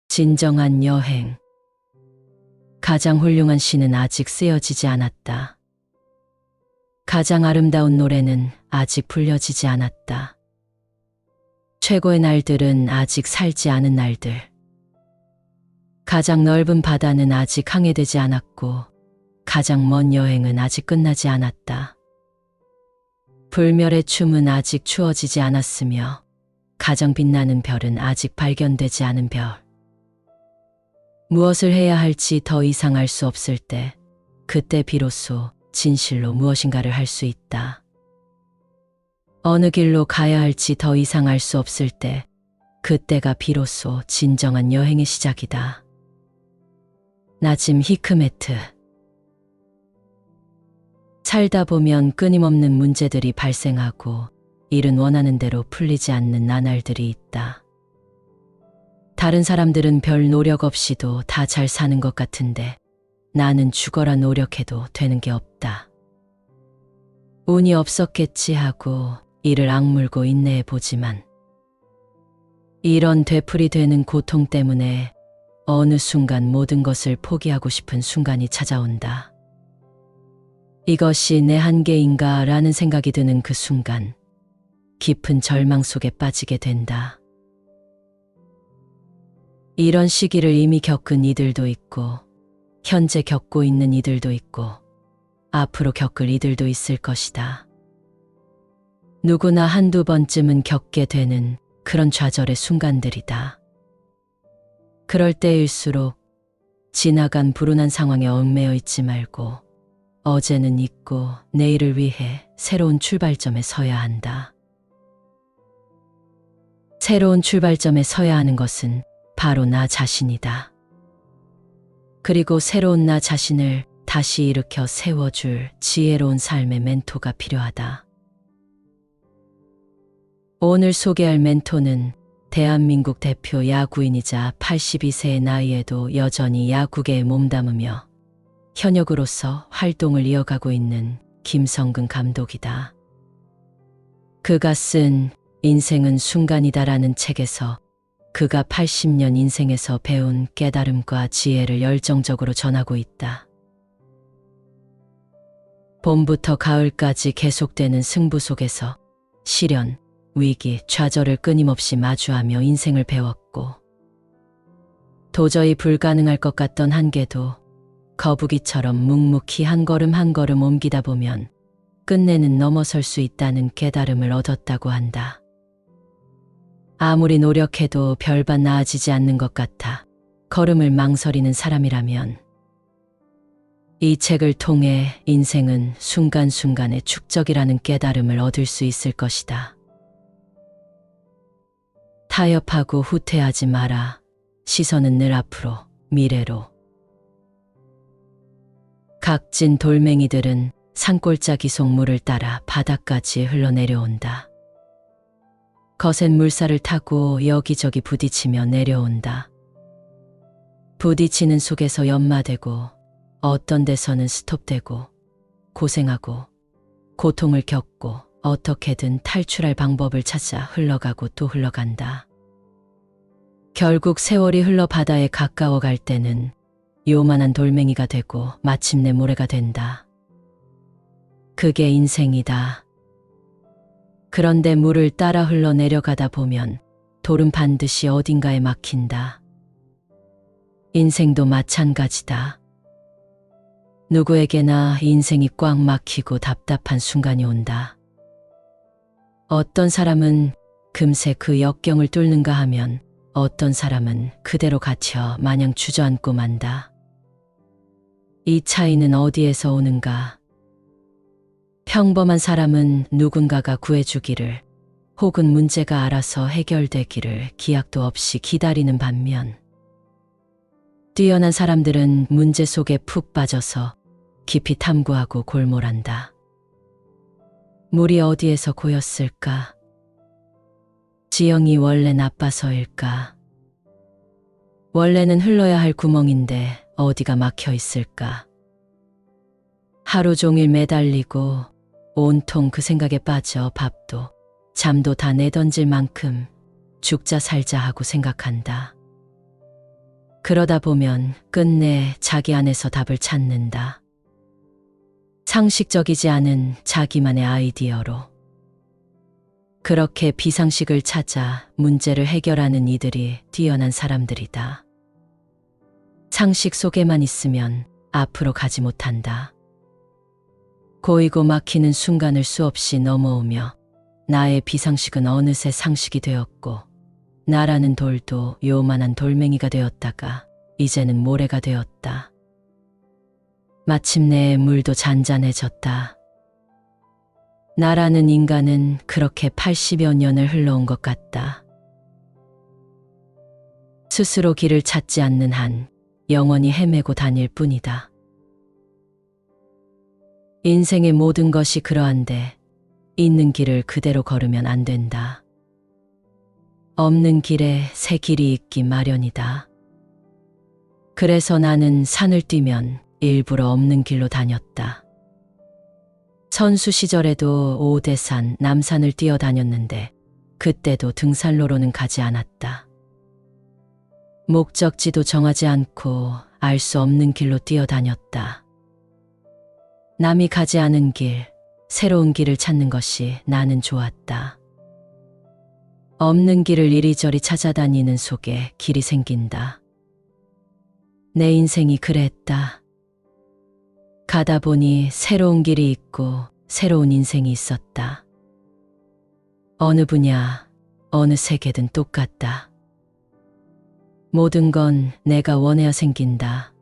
진정한 여행. 가장 훌륭한 시는 아직 쓰여지지 않았다. 가장 아름다운 노래는 아직 불려지지 않았다. 최고의 날들은 아직 살지 않은 날들. 가장 넓은 바다는 아직 항해되지 않았고, 가장 먼 여행은 아직 끝나지 않았다. 불멸의 춤은 아직 추어지지 않았으며, 가장 빛나는 별은 아직 발견되지 않은 별. 무엇을 해야 할지 더 이상 알 수 없을 때, 그때 비로소 진실로 무엇인가를 할 수 있다. 어느 길로 가야 할지 더 이상 알 수 없을 때, 그때가 비로소 진정한 여행의 시작이다. 나짐 히크메트. 살다 보면 끊임없는 문제들이 발생하고 일은 원하는 대로 풀리지 않는 나날들이 있다. 다른 사람들은 별 노력 없이도 다 잘 사는 것 같은데 나는 죽어라 노력해도 되는 게 없다. 운이 없었겠지 하고 이를 악물고 인내해 보지만 이런 되풀이 되는 고통 때문에 어느 순간 모든 것을 포기하고 싶은 순간이 찾아온다. 이것이 내 한계인가 라는 생각이 드는 그 순간 깊은 절망 속에 빠지게 된다. 이런 시기를 이미 겪은 이들도 있고 현재 겪고 있는 이들도 있고 앞으로 겪을 이들도 있을 것이다. 누구나 한두 번쯤은 겪게 되는 그런 좌절의 순간들이다. 그럴 때일수록 지나간 불운한 상황에 얽매여 있지 말고 어제는 잊고 내일을 위해 새로운 출발점에 서야 한다. 새로운 출발점에 서야 하는 것은 바로 나 자신이다. 그리고 새로운 나 자신을 다시 일으켜 세워줄 지혜로운 삶의 멘토가 필요하다. 오늘 소개할 멘토는 대한민국 대표 야구인이자 82세의 나이에도 여전히 야구계에 몸담으며 현역으로서 활동을 이어가고 있는 김성근 감독이다. 그가 쓴 인생은 순간이다라는 책에서 그가 80년 인생에서 배운 깨달음과 지혜를 열정적으로 전하고 있다. 봄부터 가을까지 계속되는 승부 속에서 시련, 위기, 좌절을 끊임없이 마주하며 인생을 배웠고 도저히 불가능할 것 같던 한계도 거북이처럼 묵묵히 한 걸음 한 걸음 옮기다 보면 끝내는 넘어설 수 있다는 깨달음을 얻었다고 한다. 아무리 노력해도 별반 나아지지 않는 것 같아 걸음을 망설이는 사람이라면 이 책을 통해 인생은 순간순간의 축적이라는 깨달음을 얻을 수 있을 것이다. 타협하고 후퇴하지 마라. 시선은 늘 앞으로, 미래로. 각진 돌멩이들은 산골짜기 속 물을 따라 바다까지 흘러내려온다. 거센 물살을 타고 여기저기 부딪히며 내려온다. 부딪히는 속에서 연마되고 어떤 데서는 스톱되고 고생하고 고통을 겪고 어떻게든 탈출할 방법을 찾아 흘러가고 또 흘러간다. 결국 세월이 흘러 바다에 가까워 갈 때는 요만한 돌멩이가 되고 마침내 모래가 된다. 그게 인생이다. 그런데 물을 따라 흘러 내려가다 보면 돌은 반드시 어딘가에 막힌다. 인생도 마찬가지다. 누구에게나 인생이 꽉 막히고 답답한 순간이 온다. 어떤 사람은 금세 그 역경을 뚫는가 하면 어떤 사람은 그대로 갇혀 마냥 주저앉고 만다. 이 차이는 어디에서 오는가? 평범한 사람은 누군가가 구해주기를 혹은 문제가 알아서 해결되기를 기약도 없이 기다리는 반면 뛰어난 사람들은 문제 속에 푹 빠져서 깊이 탐구하고 골몰한다. 물이 어디에서 고였을까? 지형이 원래 나빠서일까? 원래는 흘러야 할 구멍인데 어디가 막혀 있을까? 하루 종일 매달리고 온통 그 생각에 빠져 밥도 잠도 다 내던질 만큼 죽자 살자 하고 생각한다. 그러다 보면 끝내 자기 안에서 답을 찾는다. 상식적이지 않은 자기만의 아이디어로. 그렇게 비상식을 찾아 문제를 해결하는 이들이 뛰어난 사람들이다. 상식 속에만 있으면 앞으로 가지 못한다. 고이고 막히는 순간을 수없이 넘어오며 나의 비상식은 어느새 상식이 되었고 나라는 돌도 요만한 돌멩이가 되었다가 이제는 모래가 되었다. 마침내 물도 잔잔해졌다. 나라는 인간은 그렇게 80여 년을 흘러온 것 같다. 스스로 길을 찾지 않는 한 영원히 헤매고 다닐 뿐이다. 인생의 모든 것이 그러한데 있는 길을 그대로 걸으면 안 된다. 없는 길에 새 길이 있기 마련이다. 그래서 나는 산을 뛰면 일부러 없는 길로 다녔다. 선수 시절에도 오대산, 남산을 뛰어다녔는데 그때도 등산로로는 가지 않았다. 목적지도 정하지 않고 알 수 없는 길로 뛰어다녔다. 남이 가지 않은 길, 새로운 길을 찾는 것이 나는 좋았다. 없는 길을 이리저리 찾아다니는 속에 길이 생긴다. 내 인생이 그랬다. 가다 보니 새로운 길이 있고 새로운 인생이 있었다. 어느 분야, 어느 세계든 똑같다. 모든 건 내가 원해야 생긴다.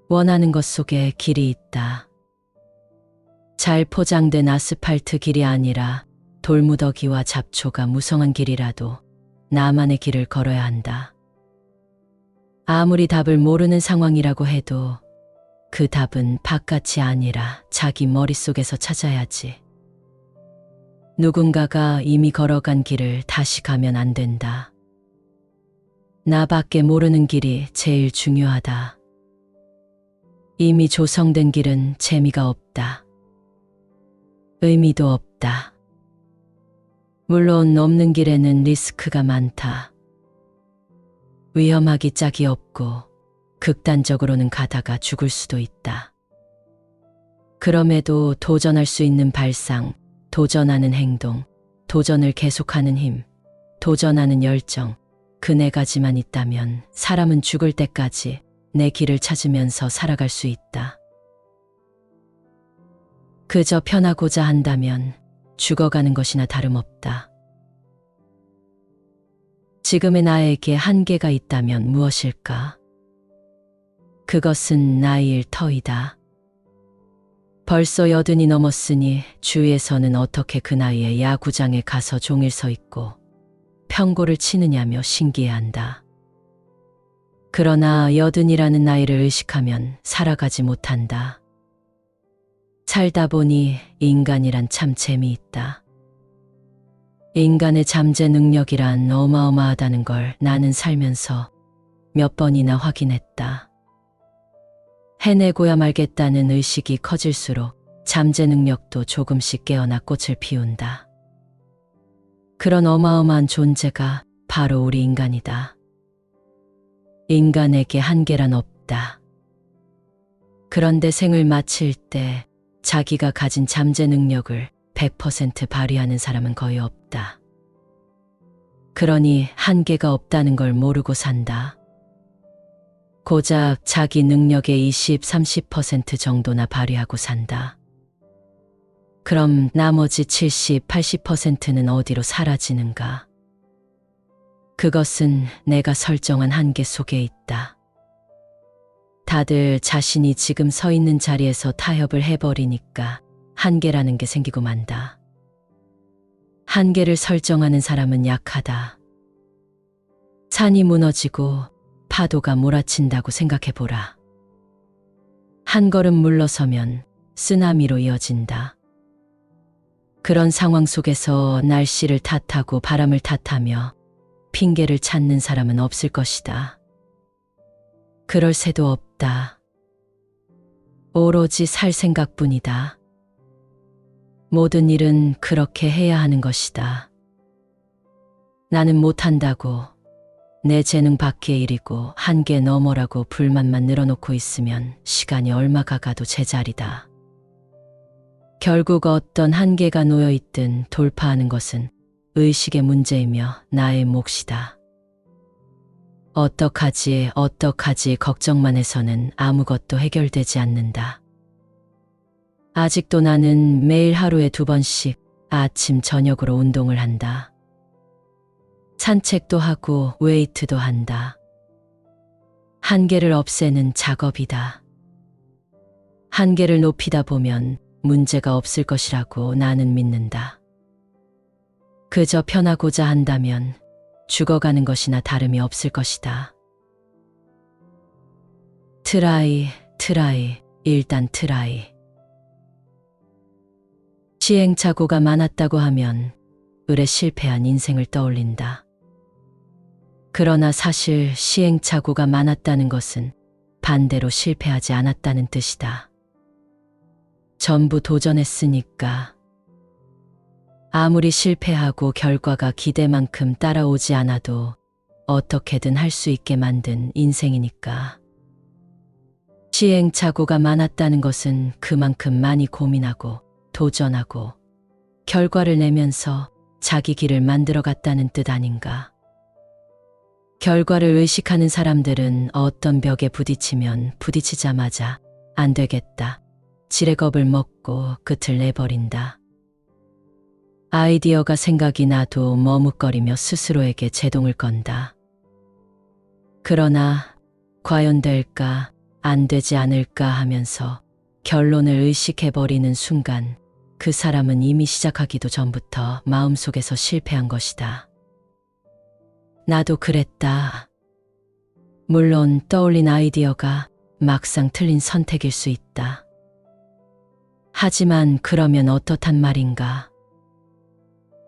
원하는 것 속에 길이 있다. 잘 포장된 아스팔트 길이 아니라 돌무더기와 잡초가 무성한 길이라도 나만의 길을 걸어야 한다. 아무리 답을 모르는 상황이라고 해도 그 답은 바깥이 아니라 자기 머릿속에서 찾아야지. 누군가가 이미 걸어간 길을 다시 가면 안 된다. 나밖에 모르는 길이 제일 중요하다. 이미 조성된 길은 재미가 없다. 의미도 없다. 물론 없는 길에는 리스크가 많다. 위험하기 짝이 없고 극단적으로는 가다가 죽을 수도 있다. 그럼에도 도전할 수 있는 발상, 도전하는 행동, 도전을 계속하는 힘, 도전하는 열정, 그 네 가지만 있다면 사람은 죽을 때까지 내 길을 찾으면서 살아갈 수 있다. 그저 편하고자 한다면 죽어가는 것이나 다름없다. 지금의 나에게 한계가 있다면 무엇일까? 그것은 나이일 터이다. 벌써 80이 넘었으니 주위에서는 어떻게 그 나이에 야구장에 가서 종일 서 있고 평고를 치느냐며 신기해한다. 그러나 80이라는 나이를 의식하면 살아가지 못한다. 살다 보니 인간이란 참 재미있다. 인간의 잠재 능력이란 어마어마하다는 걸 나는 살면서 몇 번이나 확인했다. 해내고야 말겠다는 의식이 커질수록 잠재 능력도 조금씩 깨어나 꽃을 피운다. 그런 어마어마한 존재가 바로 우리 인간이다. 인간에게 한계란 없다. 그런데 생을 마칠 때 자기가 가진 잠재 능력을 100% 발휘하는 사람은 거의 없다. 그러니 한계가 없다는 걸 모르고 산다. 고작 자기 능력의 20, 30% 정도나 발휘하고 산다. 그럼 나머지 70, 80%는 어디로 사라지는가? 그것은 내가 설정한 한계 속에 있다. 다들 자신이 지금 서 있는 자리에서 타협을 해버리니까 한계라는 게 생기고 만다. 한계를 설정하는 사람은 약하다. 산이 무너지고 파도가 몰아친다고 생각해보라. 한 걸음 물러서면 쓰나미로 이어진다. 그런 상황 속에서 날씨를 탓하고 바람을 탓하며 핑계를 찾는 사람은 없을 것이다. 그럴 새도 없다. 오로지 살 생각뿐이다. 모든 일은 그렇게 해야 하는 것이다. 나는 못한다고, 내 재능 밖의 일이고 한계 너머라고 불만만 늘어놓고 있으면 시간이 얼마가 가도 제자리다. 결국 어떤 한계가 놓여 있든 돌파하는 것은 의식의 문제이며 나의 몫이다. 어떡하지 걱정만 해서는 아무것도 해결되지 않는다. 아직도 나는 매일 하루에 2번씩 아침 저녁으로 운동을 한다. 산책도 하고 웨이트도 한다. 한계를 없애는 작업이다. 한계를 높이다 보면 문제가 없을 것이라고 나는 믿는다. 그저 편하고자 한다면 죽어가는 것이나 다름이 없을 것이다. 트라이, 일단 트라이. 시행착오가 많았다고 하면 을에 실패한 인생을 떠올린다. 그러나 사실 시행착오가 많았다는 것은 반대로 실패하지 않았다는 뜻이다. 전부 도전했으니까. 아무리 실패하고 결과가 기대만큼 따라오지 않아도 어떻게든 할 수 있게 만든 인생이니까. 시행착오가 많았다는 것은 그만큼 많이 고민하고 도전하고 결과를 내면서 자기 길을 만들어갔다는 뜻 아닌가. 결과를 의식하는 사람들은 어떤 벽에 부딪히면 부딪히자마자 안 되겠다, 지레겁을 먹고 끝을 내버린다. 아이디어가 생각이 나도 머뭇거리며 스스로에게 제동을 건다. 그러나 과연 될까, 안 되지 않을까 하면서 결론을 의식해버리는 순간 그 사람은 이미 시작하기도 전부터 마음속에서 실패한 것이다. 나도 그랬다. 물론 떠올린 아이디어가 막상 틀린 선택일 수 있다. 하지만 그러면 어떻단 말인가.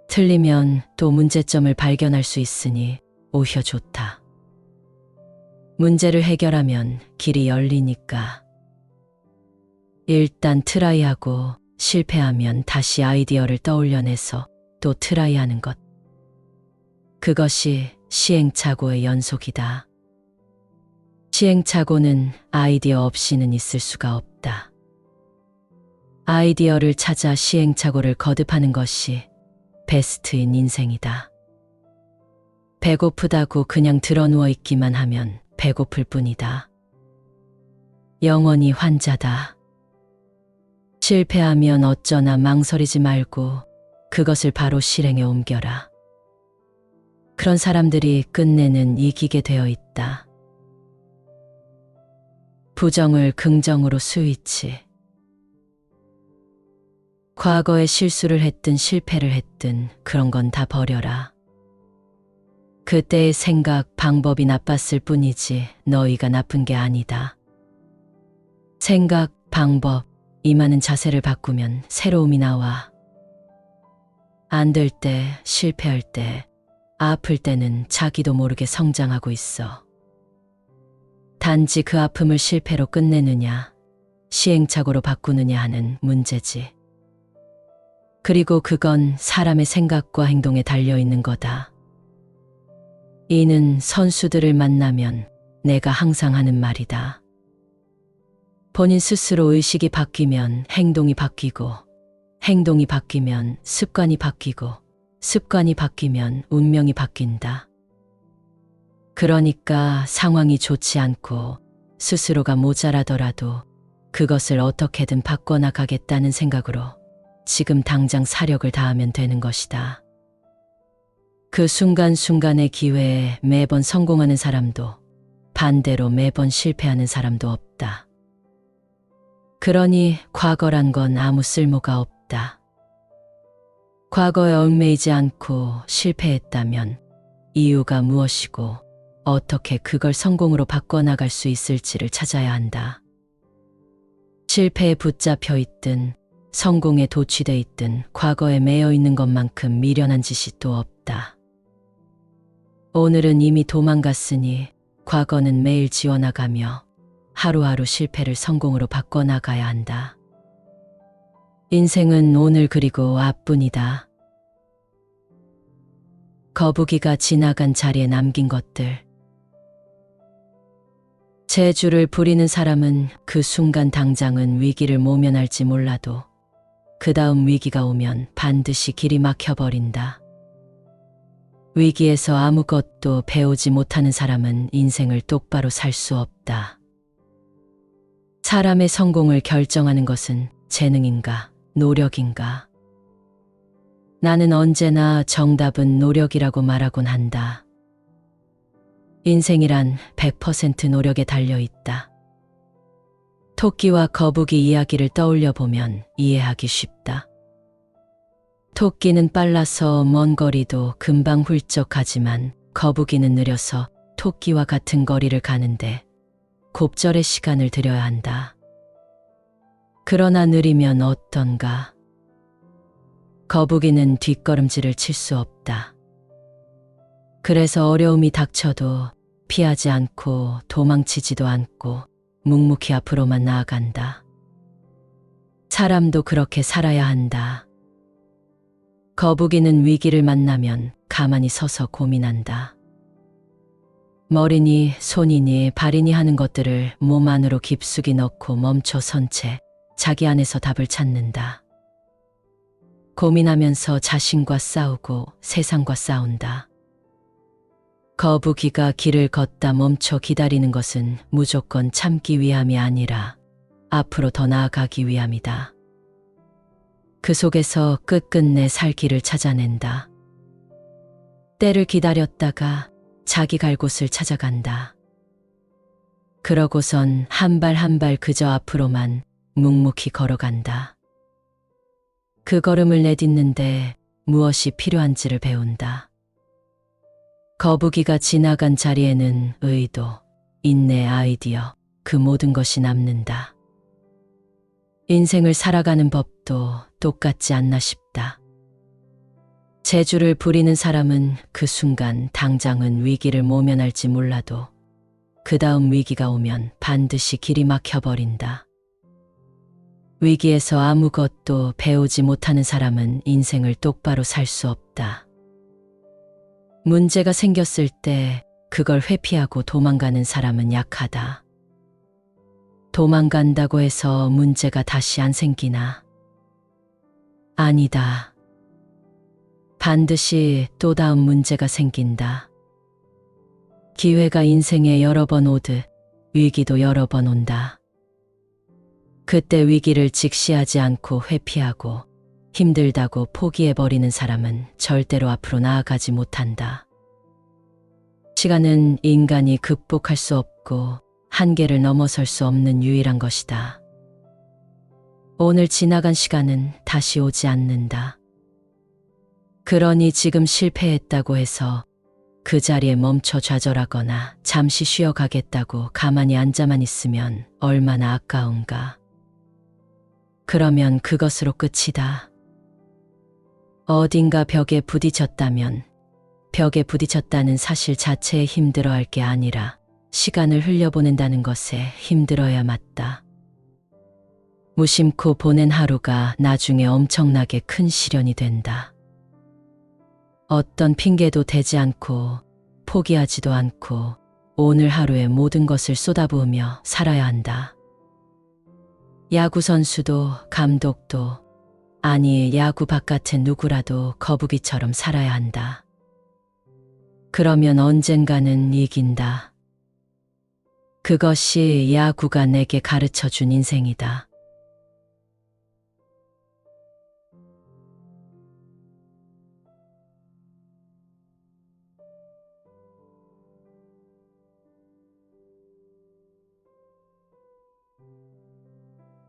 틀리면 또 문제점을 발견할 수 있으니 오히려 좋다. 문제를 해결하면 길이 열리니까. 일단 트라이하고 실패하면 다시 아이디어를 떠올려내서 또 트라이하는 것. 그것이 시행착오의 연속이다. 시행착오는 아이디어 없이는 있을 수가 없다. 아이디어를 찾아 시행착오를 거듭하는 것이 베스트인 인생이다. 배고프다고 그냥 드러누워 있기만 하면 배고플 뿐이다. 영원히 환자다. 실패하면 어쩌나 망설이지 말고 그것을 바로 실행에 옮겨라. 그런 사람들이 끝내는 이기게 되어 있다. 부정을 긍정으로 스위치. 과거에 실수를 했든 실패를 했든 그런 건 다 버려라. 그때의 생각, 방법이 나빴을 뿐이지 너희가 나쁜 게 아니다. 생각, 방법, 임하는 자세를 바꾸면 새로움이 나와. 안 될 때, 실패할 때, 아플 때는 자기도 모르게 성장하고 있어. 단지 그 아픔을 실패로 끝내느냐, 시행착오로 바꾸느냐 하는 문제지. 그리고 그건 사람의 생각과 행동에 달려있는 거다. 이는 선수들을 만나면 내가 항상 하는 말이다. 본인 스스로 의식이 바뀌면 행동이 바뀌고, 행동이 바뀌면 습관이 바뀌고, 습관이 바뀌면 운명이 바뀐다. 그러니까 상황이 좋지 않고 스스로가 모자라더라도 그것을 어떻게든 바꿔나가겠다는 생각으로 지금 당장 사력을 다하면 되는 것이다. 그 순간순간의 기회에 매번 성공하는 사람도 반대로 매번 실패하는 사람도 없다. 그러니 과거란 건 아무 쓸모가 없다. 과거에 얽매이지 않고 실패했다면 이유가 무엇이고 어떻게 그걸 성공으로 바꿔나갈 수 있을지를 찾아야 한다. 실패에 붙잡혀 있든 성공에 도취돼 있든 과거에 매여 있는 것만큼 미련한 짓이 또 없다. 오늘은 이미 도망갔으니 과거는 매일 지워나가며 하루하루 실패를 성공으로 바꿔나가야 한다. 인생은 오늘 그리고 앞뿐이다. 거북이가 지나간 자리에 남긴 것들. 재주를 부리는 사람은 그 순간 당장은 위기를 모면할지 몰라도 그 다음 위기가 오면 반드시 길이 막혀버린다. 위기에서 아무것도 배우지 못하는 사람은 인생을 똑바로 살 수 없다. 사람의 성공을 결정하는 것은 재능인가, 노력인가? 나는 언제나 정답은 노력이라고 말하곤 한다. 인생이란 100% 노력에 달려있다. 토끼와 거북이 이야기를 떠올려 보면 이해하기 쉽다. 토끼는 빨라서 먼 거리도 금방 훌쩍 가지만 거북이는 느려서 토끼와 같은 거리를 가는데 곱절의 시간을 들여야 한다. 그러나 느리면 어떤가? 거북이는 뒷걸음질을 칠 수 없다. 그래서 어려움이 닥쳐도 피하지 않고 도망치지도 않고 묵묵히 앞으로만 나아간다. 사람도 그렇게 살아야 한다. 거북이는 위기를 만나면 가만히 서서 고민한다. 머리니 손이니 발이니 하는 것들을 몸 안으로 깊숙이 넣고 멈춰 선 채 자기 안에서 답을 찾는다. 고민하면서 자신과 싸우고 세상과 싸운다. 거북이가 길을 걷다 멈춰 기다리는 것은 무조건 참기 위함이 아니라 앞으로 더 나아가기 위함이다. 그 속에서 끝끝내 살 길을 찾아낸다. 때를 기다렸다가 자기 갈 곳을 찾아간다. 그러고선 한 발 한 발 그저 앞으로만 묵묵히 걸어간다. 그 걸음을 내딛는데 무엇이 필요한지를 배운다. 거북이가 지나간 자리에는 의도, 인내, 아이디어, 그 모든 것이 남는다. 인생을 살아가는 법도 똑같지 않나 싶다. 재주를 부리는 사람은 그 순간 당장은 위기를 모면할지 몰라도 그 다음 위기가 오면 반드시 길이 막혀버린다. 위기에서 아무것도 배우지 못하는 사람은 인생을 똑바로 살 수 없다. 문제가 생겼을 때 그걸 회피하고 도망가는 사람은 약하다. 도망간다고 해서 문제가 다시 안 생기나? 아니다. 반드시 또 다음 문제가 생긴다. 기회가 인생에 여러 번 오듯 위기도 여러 번 온다. 그때 위기를 직시하지 않고 회피하고 힘들다고 포기해버리는 사람은 절대로 앞으로 나아가지 못한다. 시간은 인간이 극복할 수 없고 한계를 넘어설 수 없는 유일한 것이다. 오늘 지나간 시간은 다시 오지 않는다. 그러니 지금 실패했다고 해서 그 자리에 멈춰 좌절하거나 잠시 쉬어가겠다고 가만히 앉아만 있으면 얼마나 아까운가. 그러면 그것으로 끝이다. 어딘가 벽에 부딪혔다면 벽에 부딪혔다는 사실 자체에 힘들어할 게 아니라 시간을 흘려보낸다는 것에 힘들어야 맞다. 무심코 보낸 하루가 나중에 엄청나게 큰 시련이 된다. 어떤 핑계도 대지 않고 포기하지도 않고 오늘 하루에 모든 것을 쏟아부으며 살아야 한다. 야구 선수도 감독도 아니 야구 바깥의 누구라도 거북이처럼 살아야 한다. 그러면 언젠가는 이긴다. 그것이 야구가 내게 가르쳐준 인생이다.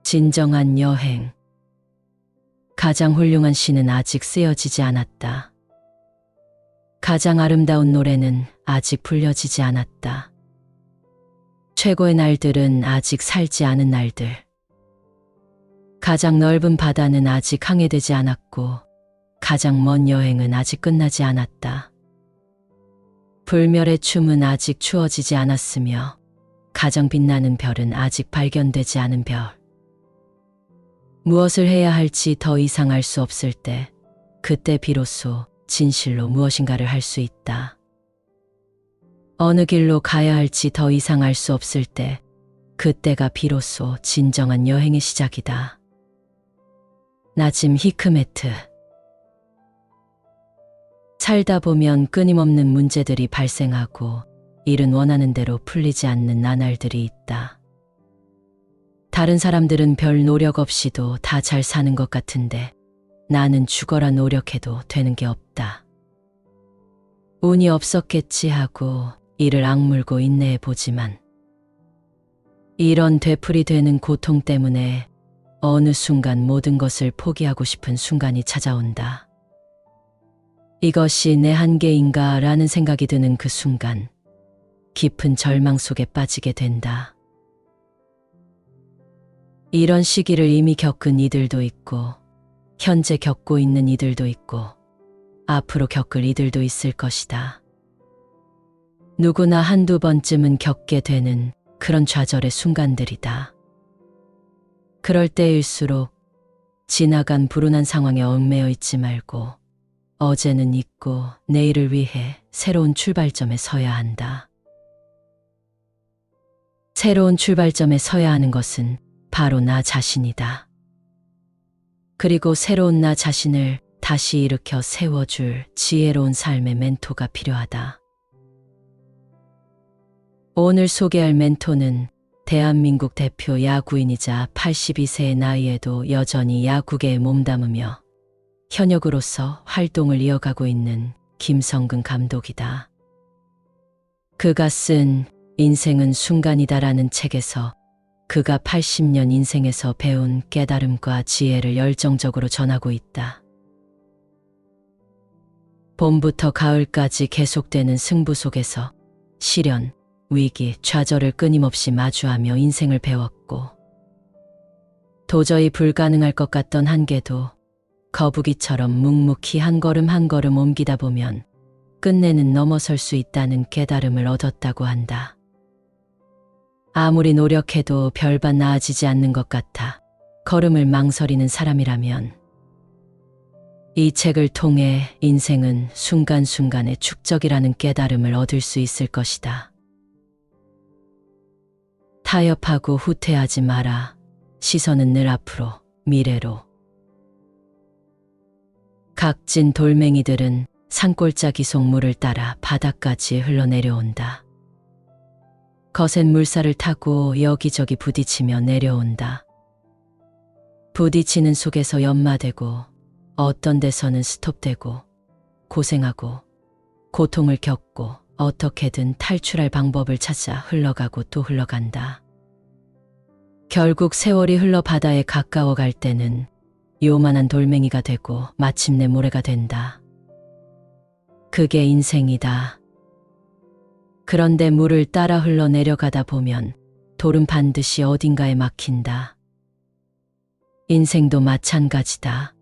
진정한 여행. 가장 훌륭한 시는 아직 쓰여지지 않았다. 가장 아름다운 노래는 아직 불려지지 않았다. 최고의 날들은 아직 살지 않은 날들. 가장 넓은 바다는 아직 항해되지 않았고 가장 먼 여행은 아직 끝나지 않았다. 불멸의 춤은 아직 추어지지 않았으며 가장 빛나는 별은 아직 발견되지 않은 별. 무엇을 해야 할지 더 이상 알 수 없을 때, 그때 비로소 진실로 무엇인가를 할 수 있다. 어느 길로 가야 할지 더 이상 알 수 없을 때, 그때가 비로소 진정한 여행의 시작이다. 나짐 히크메트. 살다 보면 끊임없는 문제들이 발생하고 일은 원하는 대로 풀리지 않는 나날들이 있다. 다른 사람들은 별 노력 없이도 다 잘 사는 것 같은데 나는 죽어라 노력해도 되는 게 없다. 운이 없었겠지 하고 이를 악물고 인내해 보지만 이런 되풀이 되는 고통 때문에 어느 순간 모든 것을 포기하고 싶은 순간이 찾아온다. 이것이 내 한계인가 라는 생각이 드는 그 순간 깊은 절망 속에 빠지게 된다. 이런 시기를 이미 겪은 이들도 있고 현재 겪고 있는 이들도 있고 앞으로 겪을 이들도 있을 것이다. 누구나 한두 번쯤은 겪게 되는 그런 좌절의 순간들이다. 그럴 때일수록 지나간 불운한 상황에 얽매여 있지 말고 어제는 잊고 내일을 위해 새로운 출발점에 서야 한다. 새로운 출발점에 서야 하는 것은 바로 나 자신이다. 그리고 새로운 나 자신을 다시 일으켜 세워줄 지혜로운 삶의 멘토가 필요하다. 오늘 소개할 멘토는 대한민국 대표 야구인이자 82세의 나이에도 여전히 야구계에 몸담으며 현역으로서 활동을 이어가고 있는 김성근 감독이다. 그가 쓴 인생은 순간이다라는 책에서 그가 80년 인생에서 배운 깨달음과 지혜를 열정적으로 전하고 있다. 봄부터 가을까지 계속되는 승부 속에서 시련, 위기, 좌절을 끊임없이 마주하며 인생을 배웠고 도저히 불가능할 것 같던 한계도 거북이처럼 묵묵히 한 걸음 한 걸음 옮기다 보면 끝내는 넘어설 수 있다는 깨달음을 얻었다고 한다. 아무리 노력해도 별반 나아지지 않는 것 같아 걸음을 망설이는 사람이라면 이 책을 통해 인생은 순간순간의 축적이라는 깨달음을 얻을 수 있을 것이다. 타협하고 후퇴하지 마라. 시선은 늘 앞으로, 미래로. 각진 돌멩이들은 산골짜기 속 물을 따라 바다까지 흘러내려온다. 거센 물살을 타고 여기저기 부딪히며 내려온다. 부딪히는 속에서 연마되고 어떤 데서는 스톱되고 고생하고 고통을 겪고 어떻게든 탈출할 방법을 찾아 흘러가고 또 흘러간다. 결국 세월이 흘러 바다에 가까워 갈 때는 요만한 돌멩이가 되고 마침내 모래가 된다. 그게 인생이다. 그런데 물을 따라 흘러내려가다 보면 돌은 반드시 어딘가에 막힌다. 인생도 마찬가지다.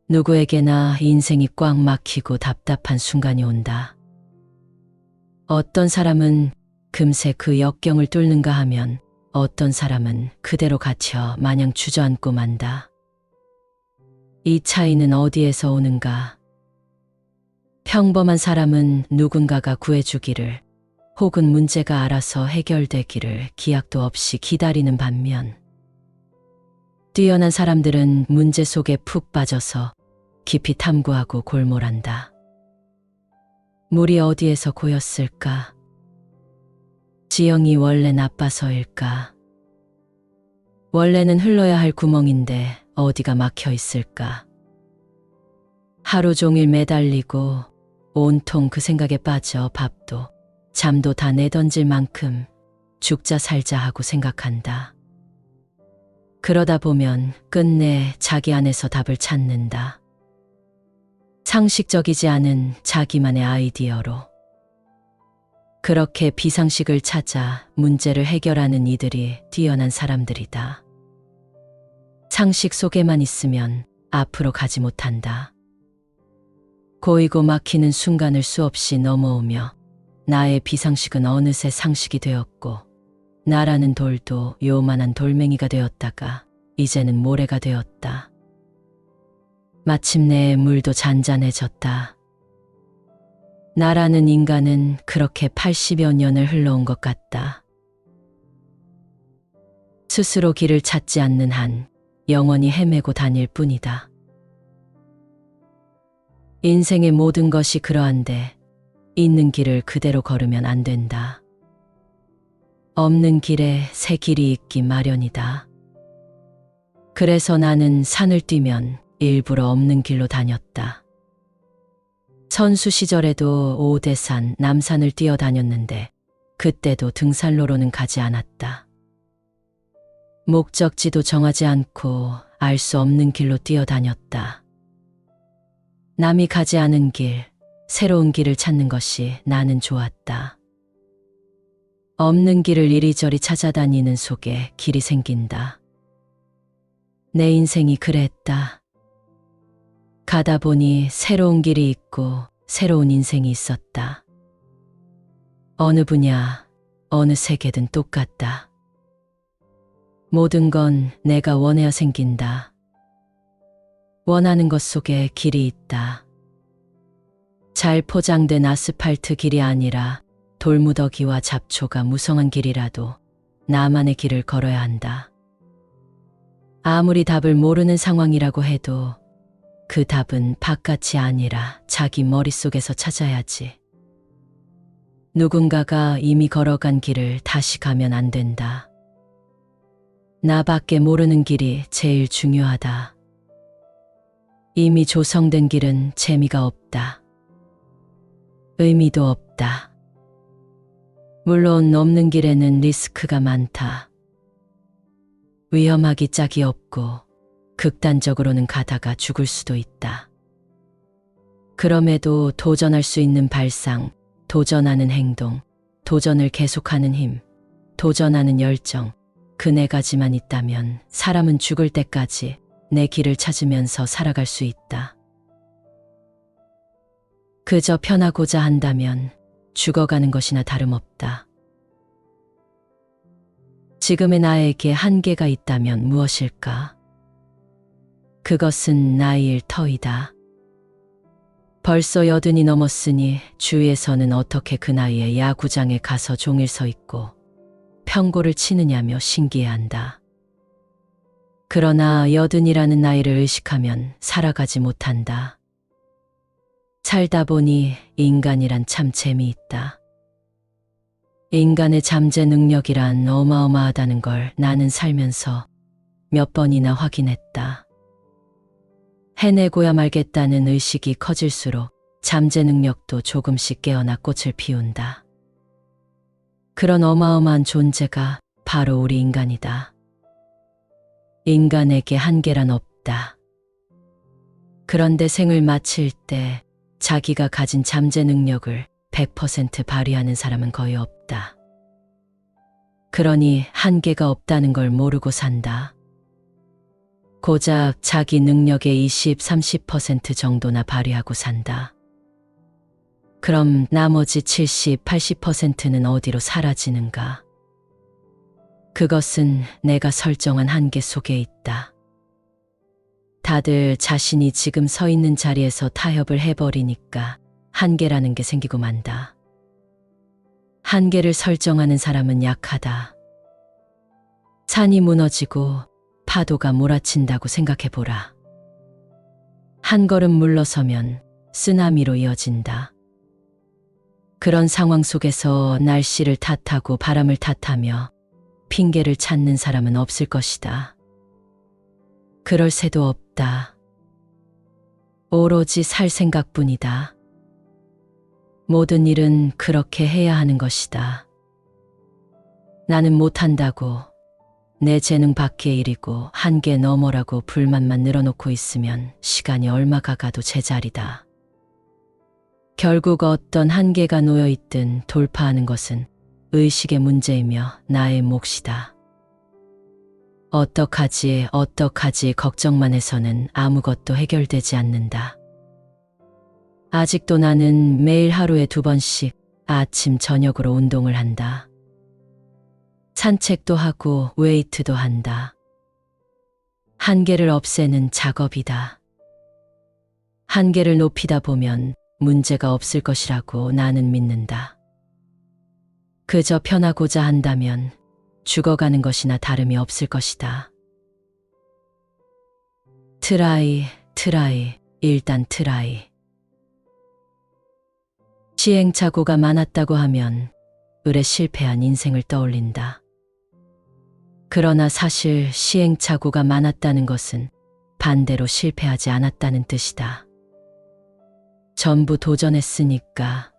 누구에게나 인생이 꽉 막히고 답답한 순간이 온다. 어떤 사람은 금세 그 역경을 뚫는가 하면 어떤 사람은 그대로 갇혀 마냥 주저앉고 만다. 이 차이는 어디에서 오는가? 평범한 사람은 누군가가 구해주기를 혹은 문제가 알아서 해결되기를 기약도 없이 기다리는 반면 뛰어난 사람들은 문제 속에 푹 빠져서 깊이 탐구하고 골몰한다. 물이 어디에서 고였을까? 지형이 원래 나빠서일까? 원래는 흘러야 할 구멍인데 어디가 막혀 있을까? 하루 종일 매달리고 온통 그 생각에 빠져 밥도 잠도 다 내던질 만큼 죽자 살자 하고 생각한다. 그러다 보면 끝내 자기 안에서 답을 찾는다. 상식적이지 않은 자기만의 아이디어로. 그렇게 비상식을 찾아 문제를 해결하는 이들이 뛰어난 사람들이다. 상식 속에만 있으면 앞으로 가지 못한다. 고이고 막히는 순간을 수없이 넘어오며 나의 비상식은 어느새 상식이 되었고 나라는 돌도 요만한 돌멩이가 되었다가 이제는 모래가 되었다. 마침내 물도 잔잔해졌다. 나라는 인간은 그렇게 80여 년을 흘러온 것 같다. 스스로 길을 찾지 않는 한 영원히 헤매고 다닐 뿐이다. 인생의 모든 것이 그러한데 있는 길을 그대로 걸으면 안 된다. 없는 길에 새 길이 있기 마련이다. 그래서 나는 산을 뛰면 일부러 없는 길로 다녔다. 선수 시절에도 오대산, 남산을 뛰어다녔는데 그때도 등산로로는 가지 않았다. 목적지도 정하지 않고 알 수 없는 길로 뛰어다녔다. 남이 가지 않은 길, 새로운 길을 찾는 것이 나는 좋았다. 없는 길을 이리저리 찾아다니는 속에 길이 생긴다. 내 인생이 그랬다. 가다 보니 새로운 길이 있고 새로운 인생이 있었다. 어느 분야, 어느 세계든 똑같다. 모든 건 내가 원해야 생긴다. 원하는 것 속에 길이 있다. 잘 포장된 아스팔트 길이 아니라 돌무더기와 잡초가 무성한 길이라도 나만의 길을 걸어야 한다. 아무리 답을 모르는 상황이라고 해도 그 답은 바깥이 아니라 자기 머릿속에서 찾아야지. 누군가가 이미 걸어간 길을 다시 가면 안 된다. 나밖에 모르는 길이 제일 중요하다. 이미 조성된 길은 재미가 없다. 의미도 없다. 물론 없는 길에는 리스크가 많다. 위험하기 짝이 없고 극단적으로는 가다가 죽을 수도 있다. 그럼에도 도전할 수 있는 발상, 도전하는 행동, 도전을 계속하는 힘, 도전하는 열정, 그 네 가지만 있다면 사람은 죽을 때까지 내 길을 찾으면서 살아갈 수 있다. 그저 편하고자 한다면 죽어가는 것이나 다름없다. 지금의 나에게 한계가 있다면 무엇일까? 그것은 나이일 터이다. 벌써 80이 넘었으니 주위에서는 어떻게 그 나이에 야구장에 가서 종일 서 있고 평고를 치느냐며 신기해한다. 그러나 80이라는 나이를 의식하면 살아가지 못한다. 살다 보니 인간이란 참 재미있다. 인간의 잠재 능력이란 어마어마하다는 걸 나는 살면서 몇 번이나 확인했다. 해내고야 말겠다는 의식이 커질수록 잠재 능력도 조금씩 깨어나 꽃을 피운다. 그런 어마어마한 존재가 바로 우리 인간이다. 인간에게 한계란 없다. 그런데 생을 마칠 때 자기가 가진 잠재 능력을 100% 발휘하는 사람은 거의 없다. 그러니 한계가 없다는 걸 모르고 산다. 고작 자기 능력의 20, 30% 정도나 발휘하고 산다. 그럼 나머지 70, 80%는 어디로 사라지는가? 그것은 내가 설정한 한계 속에 있다. 다들 자신이 지금 서 있는 자리에서 타협을 해버리니까 한계라는 게 생기고 만다. 한계를 설정하는 사람은 약하다. 산이 무너지고 파도가 몰아친다고 생각해보라. 한 걸음 물러서면 쓰나미로 이어진다. 그런 상황 속에서 날씨를 탓하고 바람을 탓하며 핑계를 찾는 사람은 없을 것이다. 그럴 새도 없다. 오로지 살 생각뿐이다. 모든 일은 그렇게 해야 하는 것이다. 나는 못한다고, 내 재능 밖의 일이고 한계 너머라고 불만만 늘어놓고 있으면 시간이 얼마가 가도 제자리다. 결국 어떤 한계가 놓여있든 돌파하는 것은 의식의 문제이며 나의 몫이다. 어떡하지 걱정만 해서는 아무것도 해결되지 않는다. 아직도 나는 매일 하루에 2번씩 아침 저녁으로 운동을 한다. 산책도 하고 웨이트도 한다. 한계를 없애는 작업이다. 한계를 높이다 보면 문제가 없을 것이라고 나는 믿는다. 그저 편하고자 한다면 죽어가는 것이나 다름이 없을 것이다. 트라이, 일단 트라이. 시행착오가 많았다고 하면 을에 실패한 인생을 떠올린다. 그러나 사실 시행착오가 많았다는 것은 반대로 실패하지 않았다는 뜻이다. 전부 도전했으니까.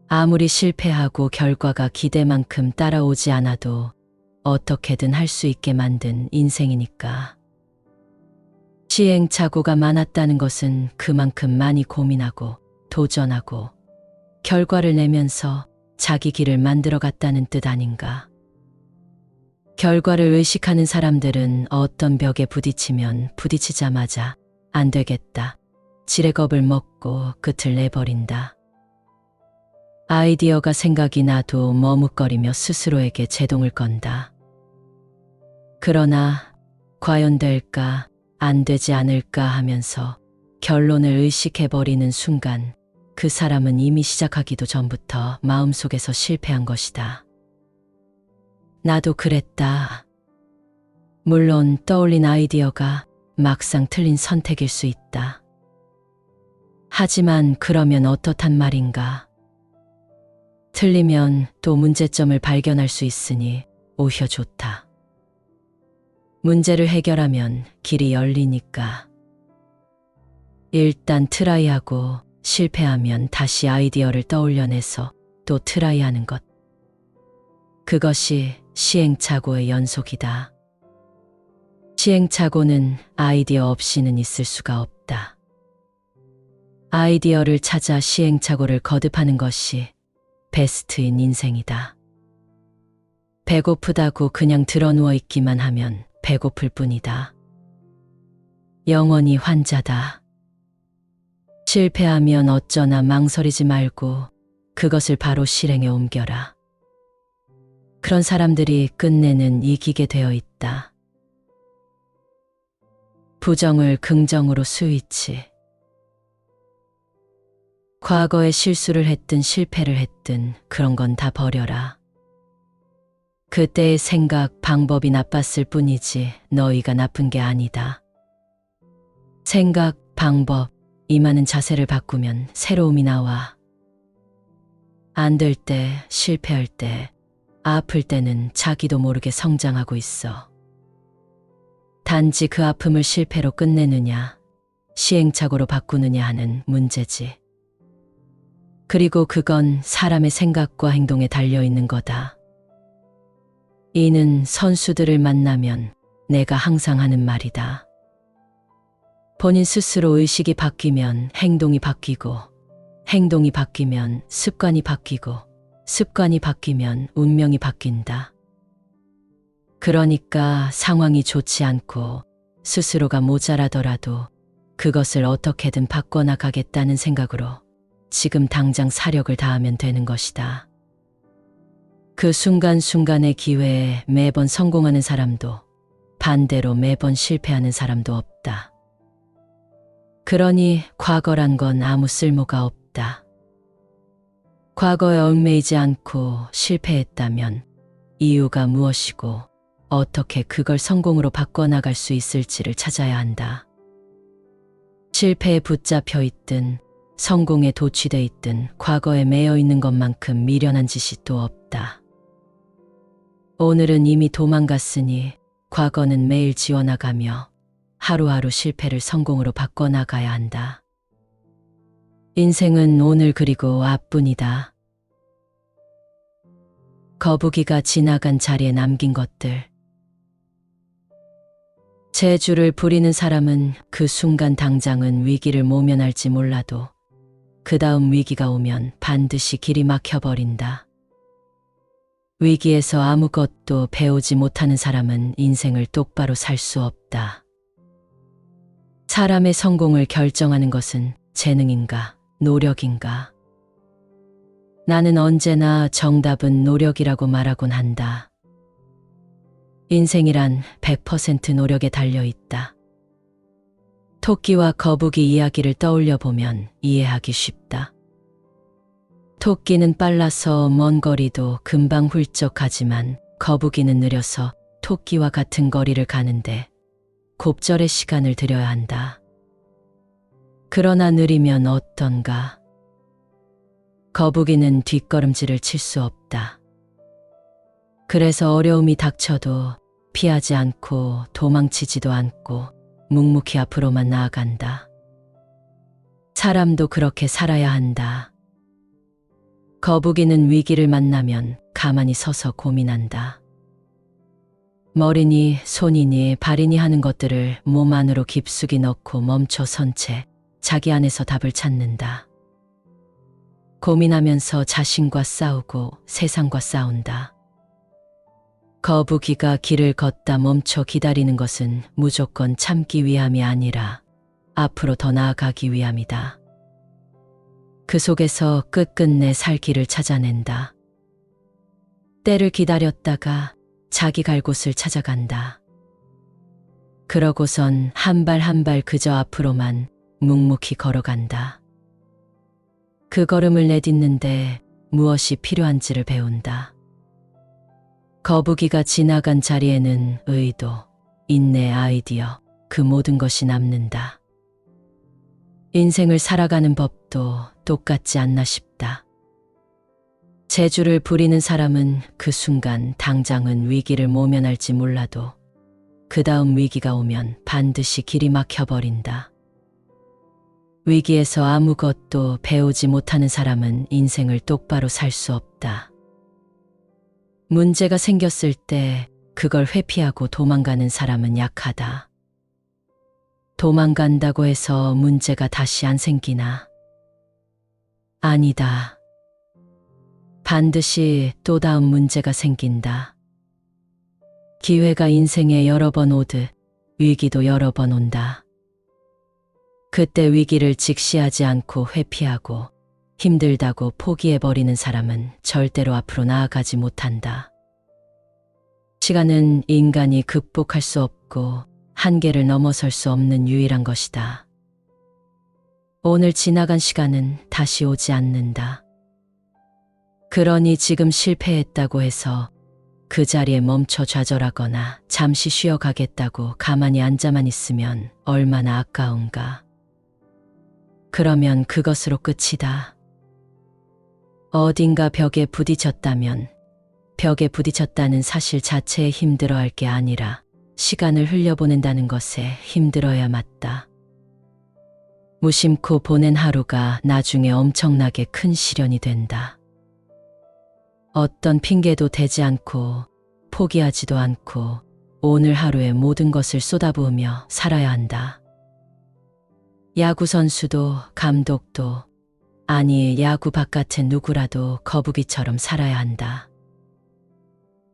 아무리 실패하고 결과가 기대만큼 따라오지 않아도 어떻게든 할 수 있게 만든 인생이니까. 시행착오가 많았다는 것은 그만큼 많이 고민하고 도전하고 결과를 내면서 자기 길을 만들어갔다는 뜻 아닌가. 결과를 의식하는 사람들은 어떤 벽에 부딪히면 부딪히자마자 안 되겠다. 지레겁을 먹고 끝을 내버린다. 아이디어가 생각이 나도 머뭇거리며 스스로에게 제동을 건다. 그러나 과연 될까, 안 되지 않을까 하면서 결론을 의식해버리는 순간 그 사람은 이미 시작하기도 전부터 마음속에서 실패한 것이다. 나도 그랬다. 물론 떠올린 아이디어가 막상 틀린 선택일 수 있다. 하지만 그러면 어떻단 말인가. 틀리면 또 문제점을 발견할 수 있으니 오히려 좋다. 문제를 해결하면 길이 열리니까. 일단 트라이하고 실패하면 다시 아이디어를 떠올려내서 또 트라이하는 것. 그것이 시행착오의 연속이다. 시행착오는 아이디어 없이는 있을 수가 없다. 아이디어를 찾아 시행착오를 거듭하는 것이 베스트인 인생이다. 배고프다고 그냥 드러누워 있기만 하면 배고플 뿐이다. 영원히 환자다. 실패하면 어쩌나 망설이지 말고 그것을 바로 실행에 옮겨라. 그런 사람들이 끝내는 이기게 되어 있다. 부정을 긍정으로 스위치. 과거에 실수를 했든 실패를 했든 그런 건 다 버려라. 그때의 생각, 방법이 나빴을 뿐이지 너희가 나쁜 게 아니다. 생각, 방법, 임하는 자세를 바꾸면 새로움이 나와. 안 될 때, 실패할 때, 아플 때는 자기도 모르게 성장하고 있어. 단지 그 아픔을 실패로 끝내느냐, 시행착오로 바꾸느냐 하는 문제지. 그리고 그건 사람의 생각과 행동에 달려있는 거다. 이는 선수들을 만나면 내가 항상 하는 말이다. 본인 스스로 의식이 바뀌면 행동이 바뀌고, 행동이 바뀌면 습관이 바뀌고, 습관이 바뀌면 운명이 바뀐다. 그러니까 상황이 좋지 않고 스스로가 모자라더라도 그것을 어떻게든 바꿔나가겠다는 생각으로 지금 당장 사력을 다하면 되는 것이다. 그 순간순간의 기회에 매번 성공하는 사람도 반대로 매번 실패하는 사람도 없다. 그러니 과거란 건 아무 쓸모가 없다. 과거에 얽매이지 않고 실패했다면 이유가 무엇이고 어떻게 그걸 성공으로 바꿔나갈 수 있을지를 찾아야 한다. 실패에 붙잡혀 있든 성공에 도취돼 있든 과거에 매여 있는 것만큼 미련한 짓이 또 없다. 오늘은 이미 도망갔으니 과거는 매일 지워나가며 하루하루 실패를 성공으로 바꿔나가야 한다. 인생은 오늘 그리고 앞뿐이다. 거북이가 지나간 자리에 남긴 것들. 재주를 부리는 사람은 그 순간 당장은 위기를 모면할지 몰라도 그 다음 위기가 오면 반드시 길이 막혀버린다. 위기에서 아무것도 배우지 못하는 사람은 인생을 똑바로 살 수 없다. 사람의 성공을 결정하는 것은 재능인가, 노력인가? 나는 언제나 정답은 노력이라고 말하곤 한다. 인생이란 100% 노력에 달려 있다. 토끼와 거북이 이야기를 떠올려 보면 이해하기 쉽다. 토끼는 빨라서 먼 거리도 금방 훌쩍 가지만 거북이는 느려서 토끼와 같은 거리를 가는데 곱절의 시간을 들여야 한다. 그러나 느리면 어떤가? 거북이는 뒷걸음질을 칠 수 없다. 그래서 어려움이 닥쳐도 피하지 않고 도망치지도 않고 묵묵히 앞으로만 나아간다. 사람도 그렇게 살아야 한다. 거북이는 위기를 만나면 가만히 서서 고민한다. 머리니 손이니 발이니 하는 것들을 몸 안으로 깊숙이 넣고 멈춰 선 채 자기 안에서 답을 찾는다. 고민하면서 자신과 싸우고 세상과 싸운다. 거북이가 길을 걷다 멈춰 기다리는 것은 무조건 참기 위함이 아니라 앞으로 더 나아가기 위함이다. 그 속에서 끝끝내 살 길을 찾아낸다. 때를 기다렸다가 자기 갈 곳을 찾아간다. 그러고선 한 발 한 발 그저 앞으로만 묵묵히 걸어간다. 그 걸음을 내딛는데 무엇이 필요한지를 배운다. 거북이가 지나간 자리에는 의도, 인내, 아이디어, 그 모든 것이 남는다. 인생을 살아가는 법도 똑같지 않나 싶다. 재주를 부리는 사람은 그 순간 당장은 위기를 모면할지 몰라도 그 다음 위기가 오면 반드시 길이 막혀버린다. 위기에서 아무것도 배우지 못하는 사람은 인생을 똑바로 살 수 없다. 문제가 생겼을 때 그걸 회피하고 도망가는 사람은 약하다. 도망간다고 해서 문제가 다시 안 생기나? 아니다. 반드시 또 다음 문제가 생긴다. 기회가 인생에 여러 번 오듯 위기도 여러 번 온다. 그때 위기를 직시하지 않고 회피하고 힘들다고 포기해버리는 사람은 절대로 앞으로 나아가지 못한다. 시간은 인간이 극복할 수 없고 한계를 넘어설 수 없는 유일한 것이다. 오늘 지나간 시간은 다시 오지 않는다. 그러니 지금 실패했다고 해서 그 자리에 멈춰 좌절하거나 잠시 쉬어가겠다고 가만히 앉아만 있으면 얼마나 아까운가. 그러면 그것으로 끝이다. 어딘가 벽에 부딪혔다면 벽에 부딪혔다는 사실 자체에 힘들어할 게 아니라 시간을 흘려보낸다는 것에 힘들어야 맞다. 무심코 보낸 하루가 나중에 엄청나게 큰 시련이 된다. 어떤 핑계도 대지 않고 포기하지도 않고 오늘 하루에 모든 것을 쏟아부으며 살아야 한다. 야구 선수도 감독도 아니 야구 바깥의 누구라도 거북이처럼 살아야 한다.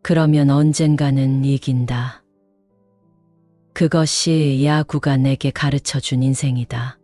그러면 언젠가는 이긴다. 그것이 야구가 내게 가르쳐준 인생이다.